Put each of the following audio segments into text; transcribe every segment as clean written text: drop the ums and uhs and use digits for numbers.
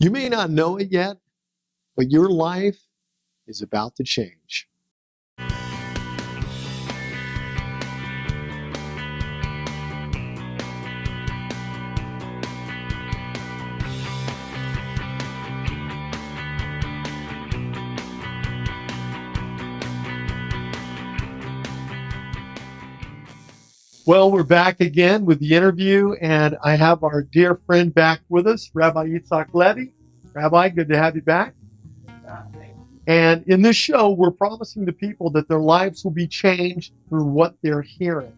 You may not know it yet, but your life is about to change. Well, we're back again with the interview, and I have our dear friend back with us, Rabbi Itzhak Levy. Rabbi, good to have you back. And in this show, we're promising the people that their lives will be changed through what they're hearing.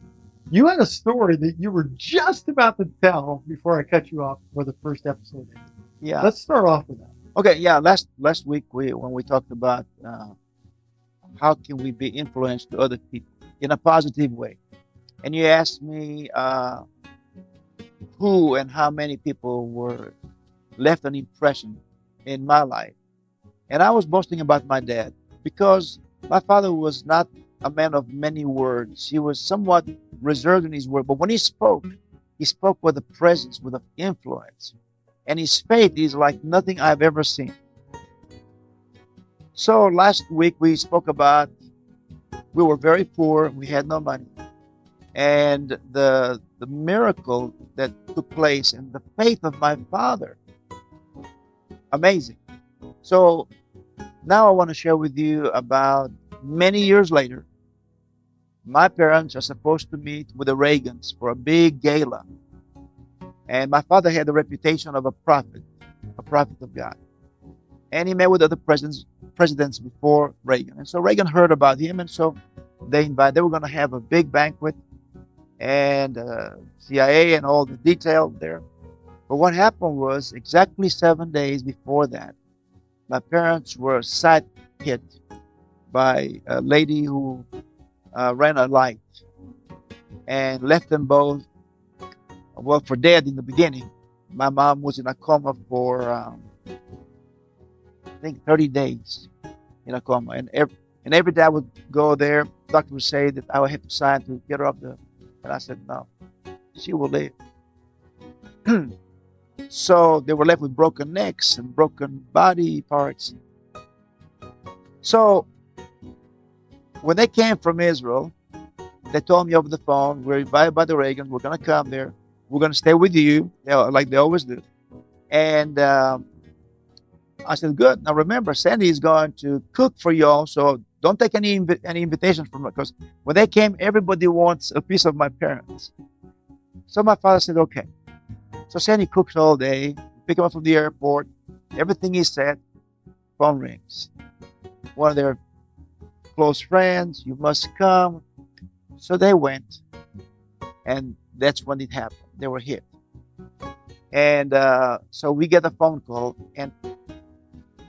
You had a story that you were just about to tell before I cut you off for the first episode. Yeah. Let's start off with that. Okay. Yeah. Last week when we talked about how can we be influenced to other people in a positive way, and you asked me who and how many people were left an impression in my life, and I was boasting about my dad because my father was not a man of many words. He was somewhat reserved in his word, but when he spoke with a presence, with an influence, and his faith is like nothing I've ever seen. So last week we spoke about we were very poor, we had no money, and the miracle that took place and the faith of my father, amazing. So now I want to share with you about many years later. My parents are supposed to meet with the Reagans for a big gala, and my father had the reputation of a prophet of God, and he met with other presidents before Reagan. And so Reagan heard about him, and so they were going to have a big banquet and CIA and all the detail there. But what happened was exactly 7 days before that, my parents were side hit by a lady who ran a light and left them both, well, for dead in the beginning. My mom was in a coma for, I think, 30 days in a coma. And every day I would go there, doctor would say that I would have to sign to get her up there. And I said, no, she will live. So they were left with broken necks and broken body parts. So when they came from Israel, they told me over the phone, we're invited by the Reagans, we're going to come there, we're going to stay with you, like they always do. And I said, good. Now remember, Sandy is going to cook for y'all, so don't take any invitations from her, because when they came, everybody wants a piece of my parents. So my father said, okay. So Sandy cooks all day, pick him up from the airport, everything is set, phone rings. One of their close friends, you must come. So they went, and that's when it happened. They were hit. And so we get a phone call, and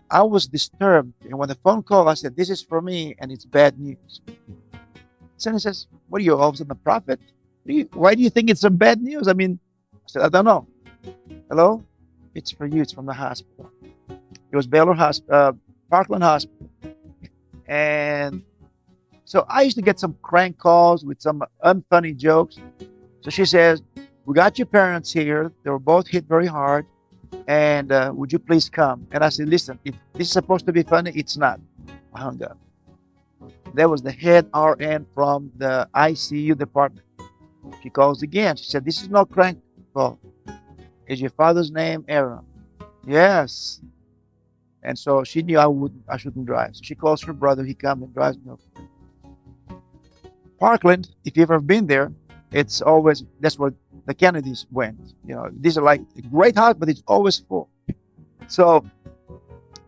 I was disturbed. And when the phone call, I said, this is for me, and it's bad news. Sandy says, what are you, all of a sudden a prophet? Why do you think it's some bad news? I mean, I said, I don't know. Hello? It's for you. It's from the hospital. It was Parkland Hospital. And so I used to get some crank calls with some unfunny jokes. So she says, we got your parents here. They were both hit very hard. And would you please come? And I said, listen, if this is supposed to be funny, it's not. I hung up. There was the head RN from the ICU department. She calls again. She said, this is no crank call. Is your father's name Aaron? Yes. And so she knew I shouldn't drive. So she calls her brother. He comes and drives me over. Parkland, if you've ever been there, it's always, that's where the Kennedys went. You know, these are like a great house, but it's always full. So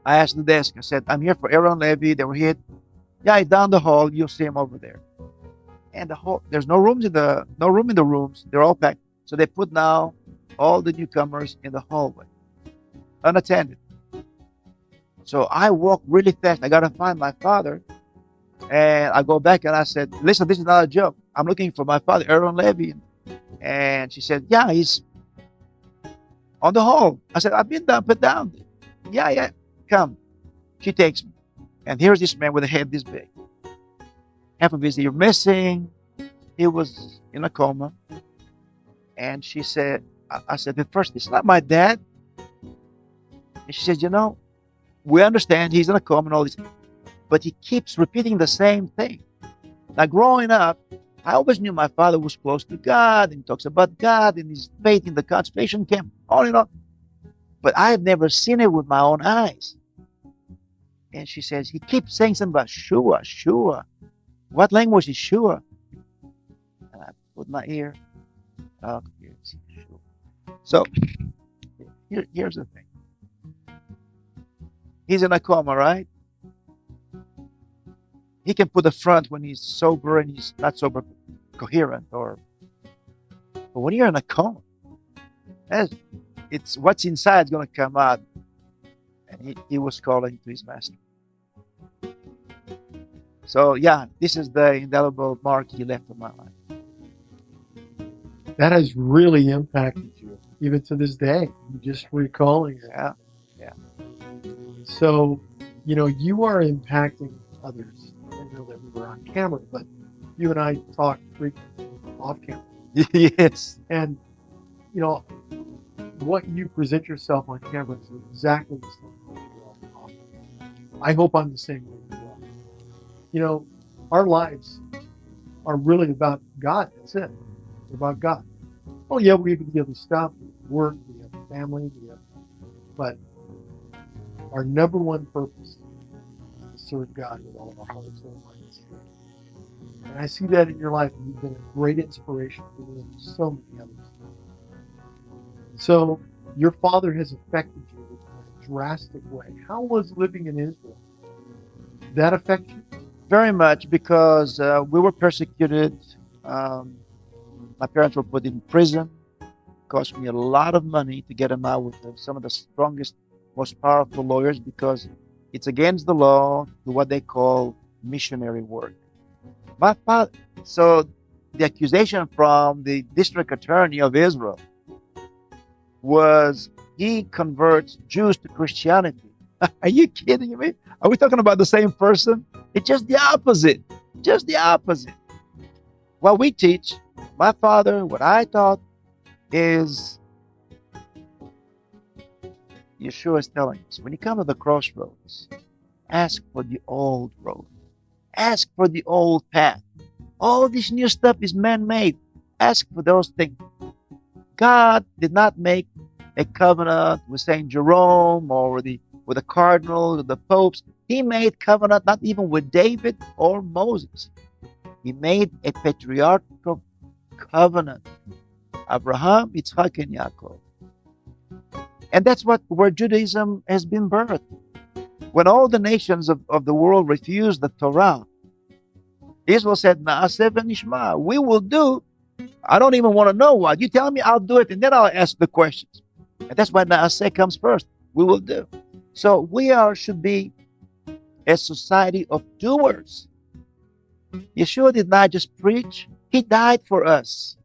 I asked the desk, I said, I'm here for Aaron Levy. They were hit. Yeah, it's down the hall. You'll see him over there. And there's no room in the rooms. They're all packed. So they put now all the newcomers in the hallway, unattended. So I walk really fast. I gotta find my father. And I go back and I said, listen, this is not a joke. I'm looking for my father, Aaron Levy. And she said, yeah, he's on the hall. I said, I've been down, put down. Yeah, come. She takes me. And here's this man with a head this big. Half of his ear missing. He was in a coma. And she said, I said, at first, it's not my dad. And she says, we understand he's in a coma and all this, but he keeps repeating the same thing. Now, growing up, I always knew my father was close to God and he talks about God and his faith in the concentration camp, all in all. But I have never seen it with my own eyes. And she says, he keeps saying something about Shua, Shua. What language is Shua? And I put my ear. Oh, here's Shua. So here's the thing. He's in a coma, right? He can put the front when he's sober and he's not sober, coherent, but when you're in a coma, it's what's inside is going to come out. And he was calling to his master. So yeah, this is the indelible mark he left on my life. That has really impacted you, even to this day. You just recalling it. Yeah. So, you are impacting others. I know that we were on camera, but you and I talk frequently off camera. Yes. And, what you present yourself on camera is exactly the same way you are off camera. I hope I'm the same way you are. Our lives are really about God. That's it. They're about God. Oh, yeah, we have the other stuff. We have work, we have family, but our number one purpose is to serve God with all of our hearts, soul, mind, and spirit. And I see that in your life. You've been a great inspiration for me and so many others. So your father has affected you in a drastic way. How was living in Israel? Did that affect you? Very much, because we were persecuted. My parents were put in prison. It cost me a lot of money to get them out with some of the strongest, most powerful lawyers, because it's against the law to do what they call missionary work. My father, so the accusation from the district attorney of Israel was he converts Jews to Christianity. Are you kidding me? Are we talking about the same person? It's just the opposite. Just the opposite. What we teach, my father, what I taught is Yeshua is telling us, when you come to the crossroads, ask for the old road. Ask for the old path. All this new stuff is man-made. Ask for those things. God did not make a covenant with Saint Jerome or with the cardinals or the popes. He made covenant not even with David or Moses. He made a patriarchal covenant. Abraham, Itzhak, and Yaakov. And that's where Judaism has been birthed. When all the nations of the world refused the Torah, Israel said, S01e04, we will do. I don't even want to know what. You tell me, I'll do it, and then I'll ask the questions. And that's why Naaseh comes first. We will do. So we should be a society of doers. Yeshua did not just preach. He died for us.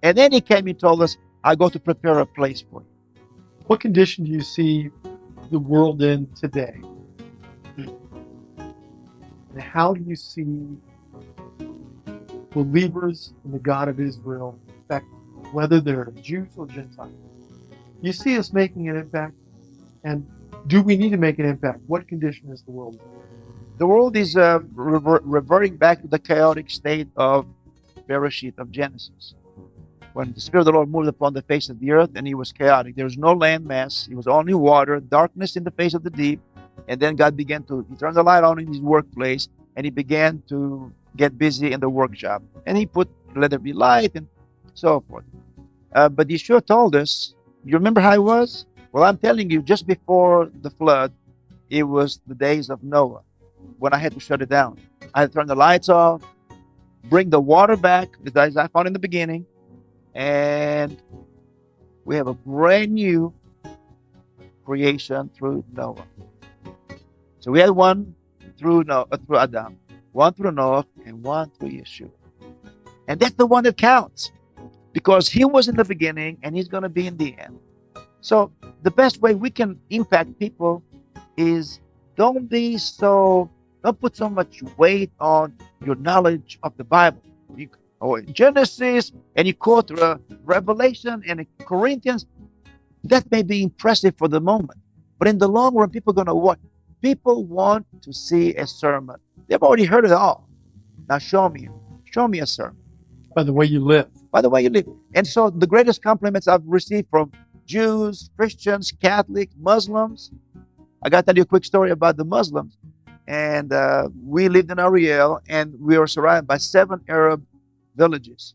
And then he came and told us, I go to prepare a place for you. What condition do you see the world in today? And how do you see believers in the God of Israel affected, whether they're Jews or Gentiles? You see us making an impact? And do we need to make an impact? What condition is the world in? The world is reverting back to the chaotic state of Bereshit, of Genesis. When the Spirit of the Lord moved upon the face of the earth and it was chaotic. There was no land mass. It was only water, darkness in the face of the deep. And then God he turned the light on in his workplace and he began to get busy in the workshop. And he let there be light and so forth. But Yeshua told us, you remember how it was? Well, I'm telling you, just before the flood, it was the days of Noah when I had to shut it down. I had to turn the lights off, bring the water back, as I found in the beginning, and we have a brand new creation through Noah. So we had one through Adam, one through Noah, and one through Yeshua. And that's the one that counts, because he was in the beginning and he's going to be in the end. So the best way we can impact people is don't put so much weight on your knowledge of the Bible. Genesis, and you quote Revelation and Corinthians. That may be impressive for the moment, But in the long run, people are going to watch. People want to see a sermon. They've already heard it all. Now show me a sermon. By the way you live. By the way you live. And so the greatest compliments I've received from Jews, Christians, Catholics, Muslims. I got to tell you a quick story about the Muslims. And we lived in Ariel, and we were surrounded by 7 Arab villages.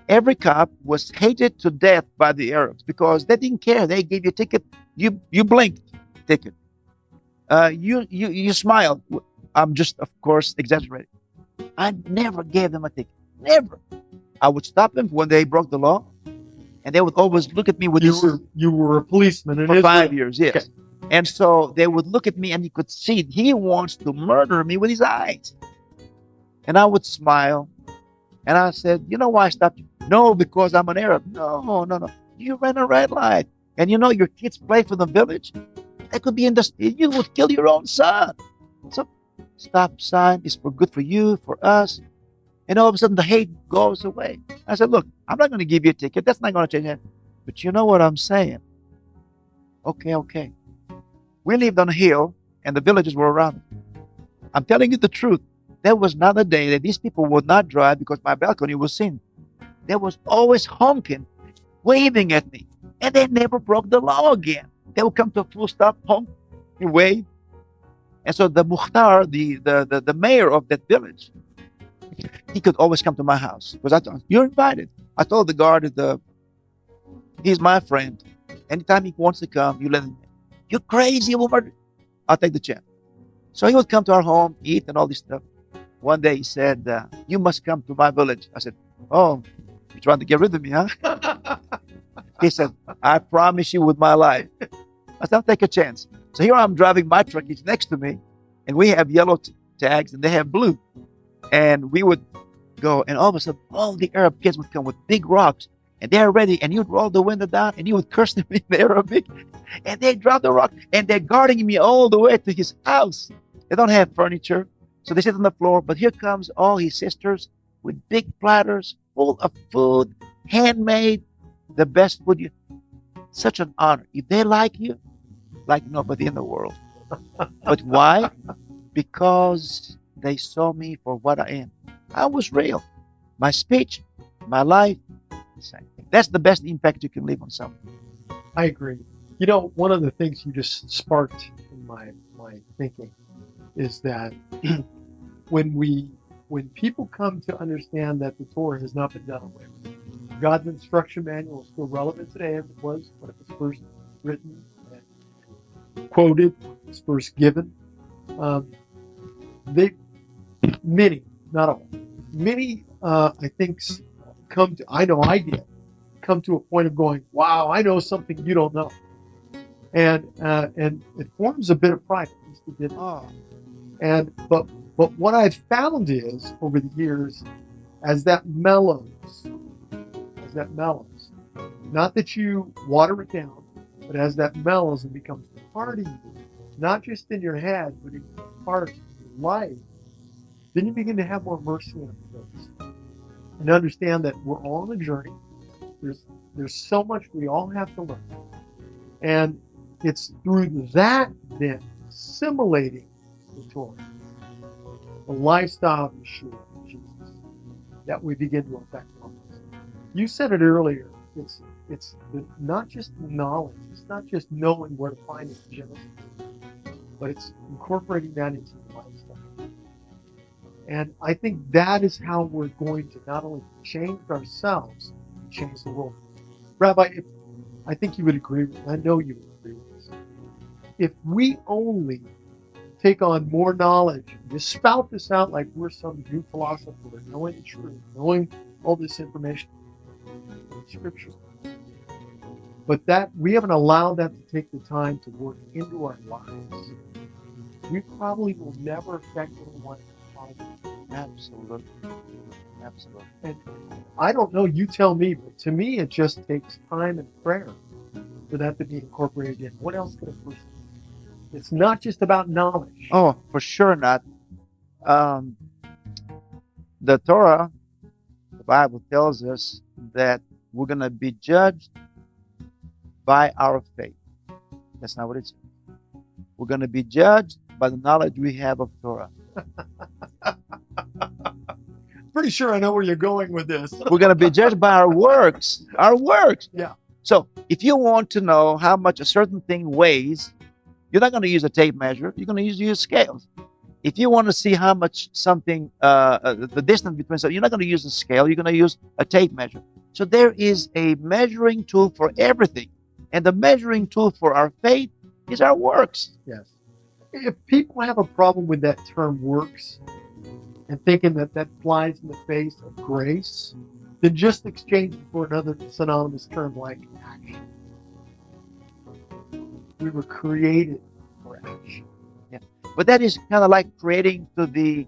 Every cop was hated to death by the Arabs because they didn't care. They gave you a ticket. You blinked, ticket. You smiled. I'm just, of course, exaggerating. I never gave them a ticket. Never. I would stop them when they broke the law, and they would always look at me with You were a policeman in for Israel. 5 years, yes. Okay. And so they would look at me, and you could see he wants to murder me with his eyes. And I would smile, and I said, "You know why I stopped you?" "No, because I'm an Arab." No. You ran a red light, and you know your kids play for the village. They could be in the. You would kill your own son. So, stop sign is for good for you, for us. And all of a sudden, the hate goes away. I said, "Look, I'm not going to give you a ticket. That's not going to change it. But you know what I'm saying?" Okay. We lived on a hill, and the villages were around it. I'm telling you the truth. There was not a day that these people would not drive because my balcony was seen. They was always honking, waving at me, and they never broke the law again. They would come to a full stop, honk, and wave. And so the Mukhtar, the mayor of that village, he could always come to my house because I thought, "You're invited." I told the guard that he's my friend. Anytime he wants to come, you let him in. "You're crazy, woman." "I'll take the chance." So he would come to our home, eat, and all this stuff. One day he said, "You must come to my village." I said, "Oh, you're trying to get rid of me, huh?" He said, "I promise you with my life." I said, "I'll take a chance." So here I'm driving my truck. He's next to me, and we have yellow tags, and they have blue. And we would go, and all of a sudden, all the Arab kids would come with big rocks, and they're ready, and you'd roll the window down, and you would curse them in Arabic, and they drop the rock, and they're guarding me all the way to his house. They don't have furniture, so they sit on the floor, but here comes all his sisters with big platters full of food, handmade, the best food. Such an honor. If they like you, like nobody in the world. But why? Because they saw me for what I am. I was real. My speech, my life, the same thing. That's the best impact you can leave on someone. I agree. You know, one of the things you just sparked in my thinking is that when people come to understand that the Torah has not been done away with, God's instruction manual is still relevant today as it was when it was first written and quoted, was first given. Many, not all, many, I think, I know I did, come to a point of going, "Wow, I know something you don't know," and it forms a bit of pride. At least it did. But what I've found is over the years, as that mellows, not that you water it down, but as that mellows and becomes part of you, not just in your head, but in part of your life, then you begin to have more mercy on things and understand that we're all on a journey. There's so much we all have to learn. And it's through that, then, assimilating the Torah, the lifestyle of Yeshua, Jesus, that we begin to affect others. You said it earlier. It's not just knowledge. It's not just knowing where to find it in Genesis, but it's incorporating that into the lifestyle. And I think that is how we're going to not only change ourselves, but change the world. Rabbi, I think you would agree with, I know you would agree with this. If we only take on more knowledge, just spout this out like we're some new philosopher, knowing the truth, knowing all this information in Scripture, but that we haven't allowed that to take the time to work into our lives, we probably will never affect anyone. Absolutely. And I don't know, you tell me, but to me it just takes time and prayer for that to be incorporated in. What else could a person do? It's not just about knowledge. Oh, for sure not. The Torah, the Bible tells us that we're going to be judged by our faith. That's not what it says. We're going to be judged by the knowledge we have of Torah. Pretty sure I know where you're going with this. We're going to be judged by our works. Our works. Yeah. So if you want to know how much a certain thing weighs, you're not going to use a tape measure. You're going to use scales. If you want to see how much something, the distance between something, you're not going to use a scale. You're going to use a tape measure. So there is a measuring tool for everything. And the measuring tool for our faith is our works. Yes. If people have a problem with that term works and thinking that that flies in the face of grace, then just exchange it for another synonymous term like action. We were created for action. Yeah. But that is kind of like creating to the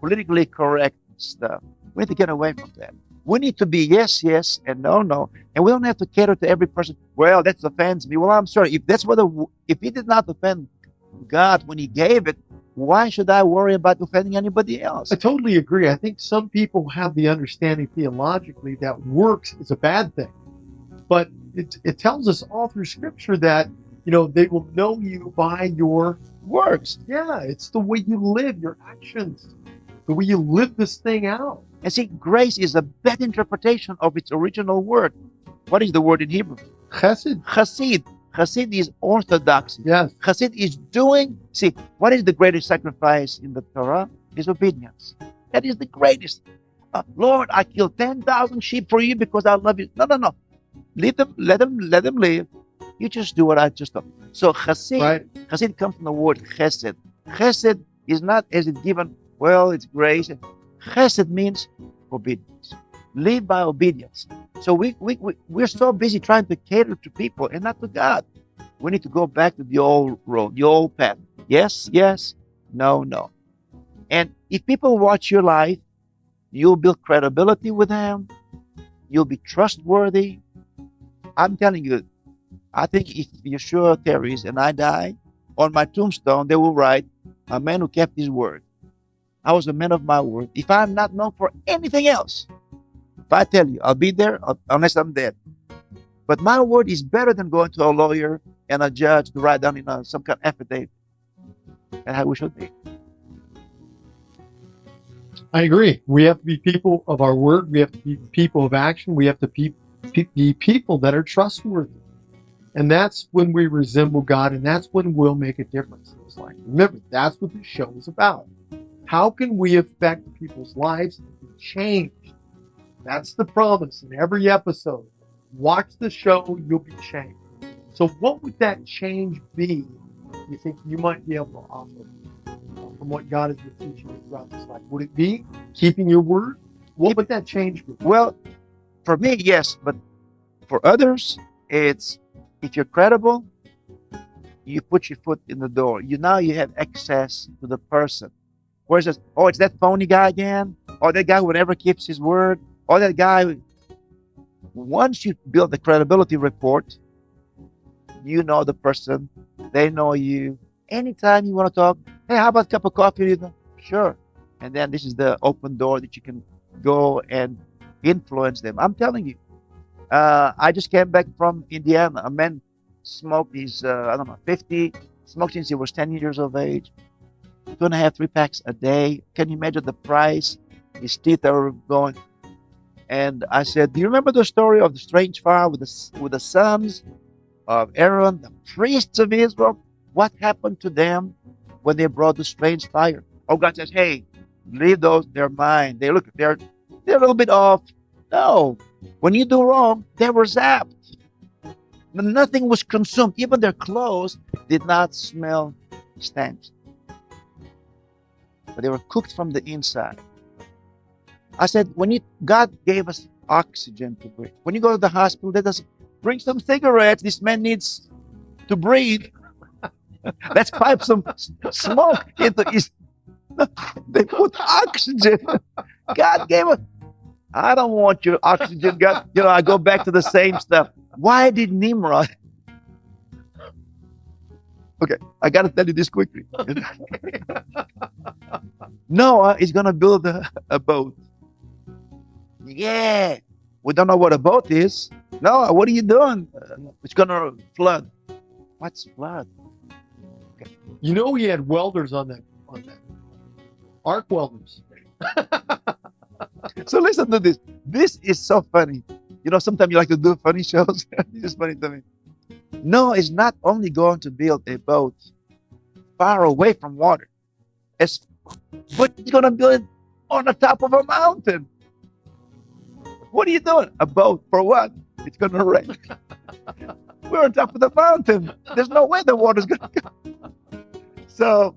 politically correct stuff. We need to get away from that. We need to be yes, yes, and no, no. And we don't have to cater to every person. Well, that offends me. Well, I'm sorry. If he did not offend God when he gave it, why should I worry about offending anybody else? I totally agree. I think some people have the understanding theologically that works is a bad thing. But it tells us all through Scripture that, they will know you by your works. Yeah, it's the way you live, your actions, the way you live this thing out. And see, grace is a better interpretation of its original word. What is the word in Hebrew? Chesed. Chesed. Chesed is orthodoxy. Yes. Chesed is doing. See, what is the greatest sacrifice in the Torah? Is obedience. That is the greatest. Lord, I killed 10,000 sheep for you because I love you. No. Let them live. You just do what I just done. So chesed, right. Chesed comes from the word chesed. Chesed is not as it given, well, it's grace. Chesed means obedience. Live by obedience. So we're so busy trying to cater to people and not to God. We need to go back to the old road, the old path. Yes, yes, no, no. And if people watch your life, you'll build credibility with them. You'll be trustworthy. I'm telling you, I think if Yeshua tarries and I die, on my tombstone, they will write, a man who kept his word. I was a man of my word. If I'm not known for anything else, if I tell you, I'll be there unless I'm dead. But my word is better than going to a lawyer and a judge to write down in some kind of affidavit. That's how we should be. I agree. We have to be people of our word. We have to be people of action. We have to be people that are trustworthy. And that's when we resemble God, and that's when we'll make a difference in His life. Remember, that's what this show is about. How can we affect people's lives and be changed? That's the promise in every episode. Watch the show, you'll be changed. So what would that change be, you think you might be able to offer from what God has been teaching you throughout this life? Would it be keeping your word? What would that change be? Well, for me, yes. But for others, it's if you're credible, you put your foot in the door. Now you have access to the person. Whereas, it's that phony guy again, or that guy who never keeps his word, or that guy. Once you build the credibility report, you know the person, they know you. Anytime you want to talk, hey, how about a cup of coffee? Sure. And then this is the open door that you can go and influence them. I'm telling you, I just came back from Indiana. A man smoked, he's, 50, smoked since he was 10 years of age. 2.5, 3 packs a day. Can you imagine the price? His teeth are going. And I said, do you remember the story of the strange fire with the sons of Aaron, the priests of Israel? What happened to them when they brought the strange fire? Oh, God says, hey, leave those, they're mine. They're a little bit off. No, when you do wrong, they were zapped. Nothing was consumed. Even their clothes did not smell stench. But they were cooked from the inside. I said, God gave us oxygen to breathe. When you go to the hospital, let us bring some cigarettes. This man needs to breathe. Let's pipe some smoke into his. They put oxygen. God gave us. I don't want your oxygen, God. I go back to the same stuff. Why did Nimrod? Okay, I got to tell you this quickly. Noah is going to build a boat. Yeah, we don't know what a boat is. Noah, what are you doing? It's going to flood. What's flood? You know, we had welders on that arc welders. So listen to this. This is so funny. You know, sometimes you like to do funny shows. This is funny to me. Noah is not only going to build a boat far away from water, but he's going to build it on the top of a mountain. What are you doing? A boat for what? It's going to rain. We're on top of the mountain. There's no way the water's going to come. So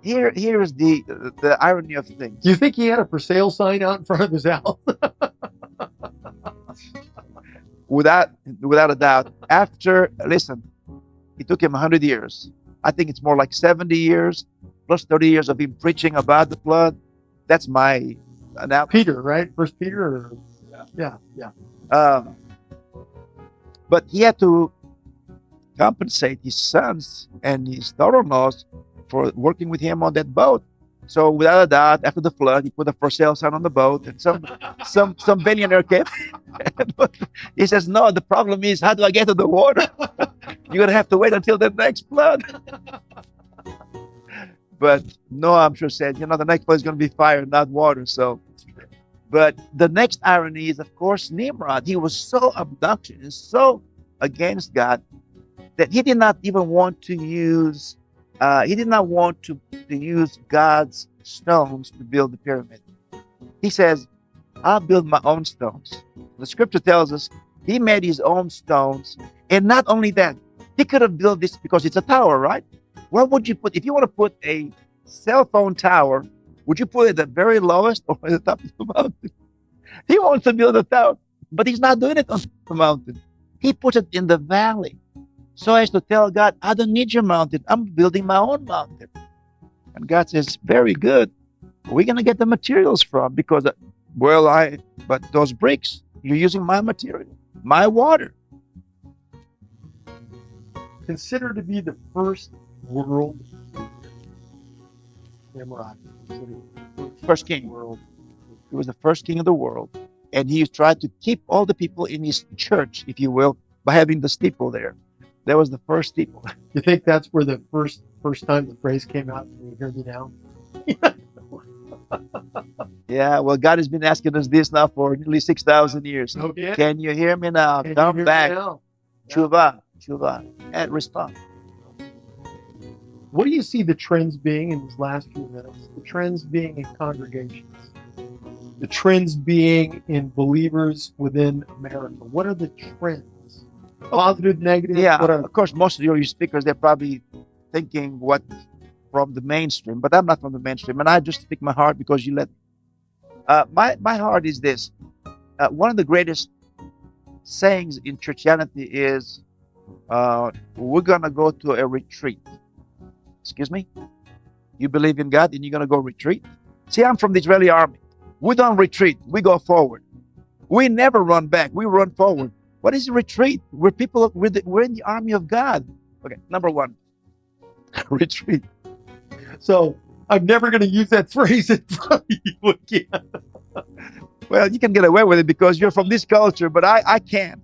here's the irony of things. Do you think he had a for sale sign out in front of his house? Without a doubt. Listen, it took him 100 years. I think it's more like 70 years plus 30 years of him preaching about the flood. That's my analogy. Peter, right? First Peter? Or, yeah. But he had to compensate his sons and his daughter-in-laws for working with him on that boat. So without a doubt, after the flood, he put a for sale sign on the boat, and some billionaire came. He says, "No, the problem is, how do I get to the water? You're gonna have to wait until the next flood." But Noah, I'm sure, said, the next flood is gonna be fire, not water. So, but the next irony is, of course, Nimrod. He was so obnoxious and so against God that he did not even want to use. He did not want to use God's stones to build the pyramid. He says, "I'll build my own stones." The scripture tells us he made his own stones. And not only that, he could have built this because it's a tower, right? Where would you put, if you want to put a cell phone tower, would you put it at the very lowest or at the top of the mountain? He wants to build a tower, but he's not doing it on the mountain. He puts it in the valley. So as to tell God, I don't need your mountain. I'm building my own mountain. And God says, very good. We're going to get the materials from, because, but those bricks, you're using my material, my water. Considered to be the first world Nimrod. First king. He was the first king of the world. And he tried to keep all the people in his church, if you will, by having the steeple there. That was the first steeple. You think that's where the first time the phrase came out? Can you hear me now? Yeah, well, God has been asking us this now for nearly 6,000 years. Okay. Can you hear me now? Come back. Tshuva, and respond. What do you see the trends being in these last few minutes? The trends being in congregations. The trends being in believers within America. What are the trends? Positive, negative? Yeah, of course, most of your speakers, they're probably thinking what from the mainstream, but I'm not from the mainstream, and I just speak my heart because you let me. My heart is this. One of the greatest sayings in Christianity is, we're going to go to a retreat. Excuse me? You believe in God and you're going to go retreat? See, I'm from the Israeli army. We don't retreat. We go forward. We never run back. We run forward. What is retreat? We're in the army of God. Okay, number one, retreat. So I'm never going to use that phrase in front of you again. Well, you can get away with it because you're from this culture, but I can't.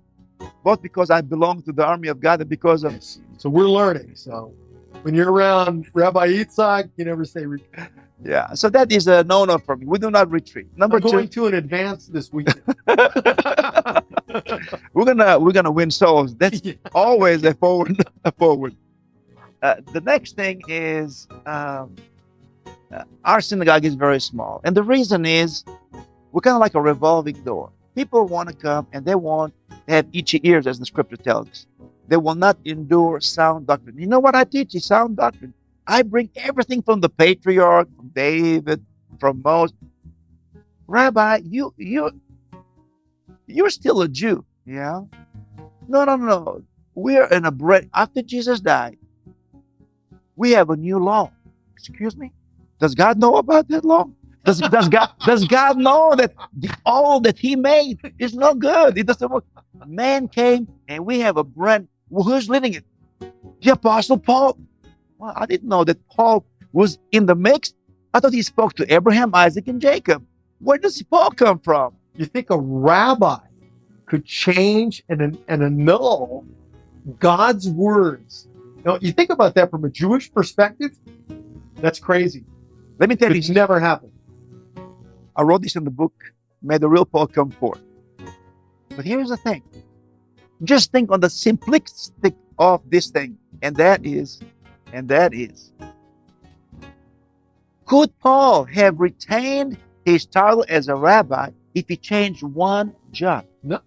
Both because I belong to the army of God and because of... So we're learning. So when you're around Rabbi Itzhak, you never say retreat. Yeah, so that is a no-no for me. We do not retreat. Number two, going to an advance this weekend. We're gonna win souls. That's always a forward. The next thing is our synagogue is very small, and the reason is we're kind of like a revolving door. People want to come and they want to have itchy ears, as the scripture tells us. They will not endure sound doctrine. You know what I teach? Is sound doctrine. I bring everything from the patriarch, from David, from Moses. Rabbi, you're still a Jew. Yeah? No. We're in a bread. After Jesus died, we have a new law. Excuse me? Does God know about that law? Does God know that all that he made is no good? It doesn't work. Man came and we have a brand. Well, who's leading it? The Apostle Paul. Well, I didn't know that Paul was in the mix. I thought he spoke to Abraham, Isaac, and Jacob. Where does Paul come from? You think a rabbi could change and annul God's words. Now, you think about that from a Jewish perspective, that's crazy. Let me tell you, It's never happened. I wrote this in the book, May the Real Paul Come Forth. But here's the thing. Just think on the simplistic of this thing, and that is, could Paul have retained his title as a rabbi if he changed one jot? No.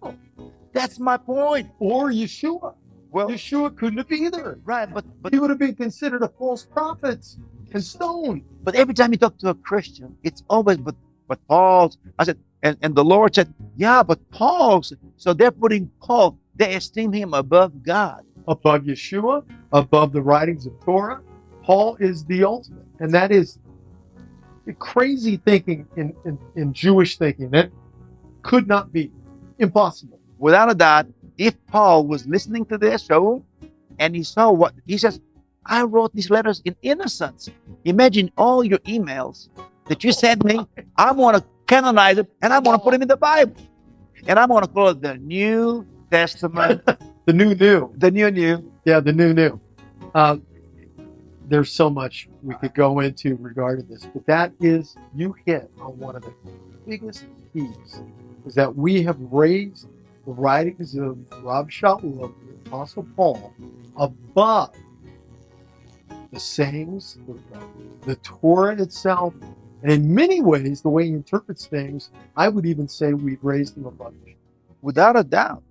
That's my point. Or Yeshua. Well, Yeshua couldn't have either. right, but He would have been considered a false prophet and stoned. But every time you talk to a Christian, it's always but Paul's. I said, and the Lord said, yeah, but Paul's. So they're putting Paul, they esteem him above God. Above Yeshua, above the writings of Torah. Paul is the ultimate. And that is crazy thinking in Jewish thinking. That could not be. Impossible. Without a doubt, if Paul was listening to their show and he saw what he says, I wrote these letters in innocence. Imagine all your emails that you sent me. I'm going to canonize it and I'm going to put them in the Bible. And I'm going to call it the New Testament. The new. The new. Yeah, the new. There's so much we could go into regarding this, but that is, you hit on one of the biggest keys, is that we have raised the writings of Rabbi Shaul, the Apostle Paul, above the sayings of the Torah itself, and in many ways, the way he interprets things, I would even say we've raised him above it. Without a doubt.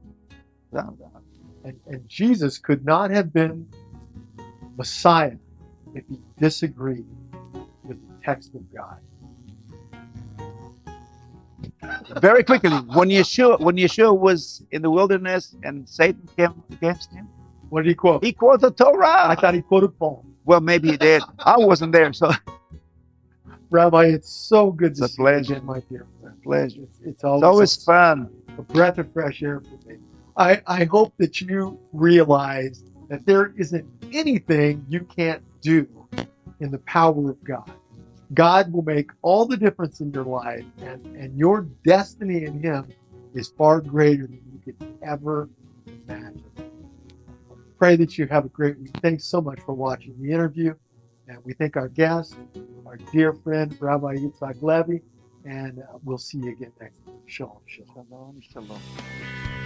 Without a doubt. And Jesus could not have been Messiah if he disagreed with the text of God. Very quickly, when Yeshua was in the wilderness and Satan came against him, what did he quote? He quoted the Torah. I thought he quoted Paul. Well, maybe he did. I wasn't there, so. Rabbi, it's so good to see you pleasure, my dear friend. Pleasure. It's always fun. A breath of fresh air for me. I hope that you realize that there isn't anything you can't do in the power of God. God will make all the difference in your life, and your destiny in Him is far greater than you could ever imagine. Pray that you have a great week. Thanks so much for watching the interview. And we thank our guest, our dear friend, Rabbi Itzhak Levy, and we'll see you again next week. Shalom, shalom. Shalom, shalom.